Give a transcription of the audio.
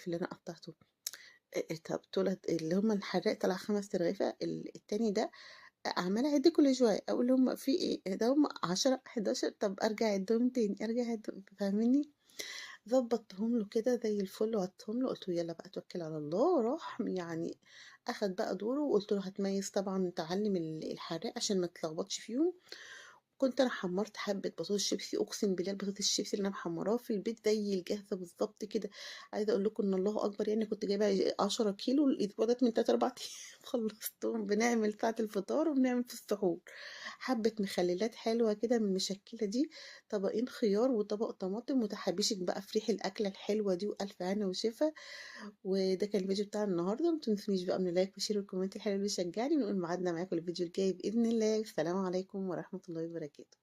الفلفل اللي أنا قطّعته. طب دُولة اللي هُم الحراق طلع 5 رغيفة، التاني ده عمّالة أعِد كل شوية، أقول هُم في إيه؟ ده هُم 10، 11 طب أرجع أعِدّهم تاني، أرجع أعِدّهم فاهماني؟ ضبّطتهم له كده زي الفل وعدّيتهم له، قُلت له: "يالّا بقى توكّل على الله." راح يعني أخَد بقى دوره، وقُلت له: "هتميّز طبعًا تعلّم الحراق عشان ما تتلخبطش فيهم." كنت أنا حمّرت حبّة بطاطس شيبسي، أقسم بالله البطاطس الشيبسي اللي أنا محمّراها في البيت زي الجاهزة بالضبط كده، عايزة أقول لكم إن الله أكبر يعني كنت جايبة 10 كيلو الأسبوع ده من 3، 4 أيام خلّصتهم، بنعمل ساعة الفطار وبنعمل في السحور، حبّة مخلّلات حلوة كده من المشكّلة دي، طبقين خيار وطبق طماطم وتحابيشِك بقى في ريح الأكلة الحلوة دي وألف هنا وشفا، وده كان الفيديو بتاع النهارده، ما تنسونيش بقى من اللايك والشير والكومنت الحلو اللي بيشجعني، ونقول ميعادنا معاكم الفيديو الجاي بإذن الله، والسلام عليكم ورحمة الله وبركاته.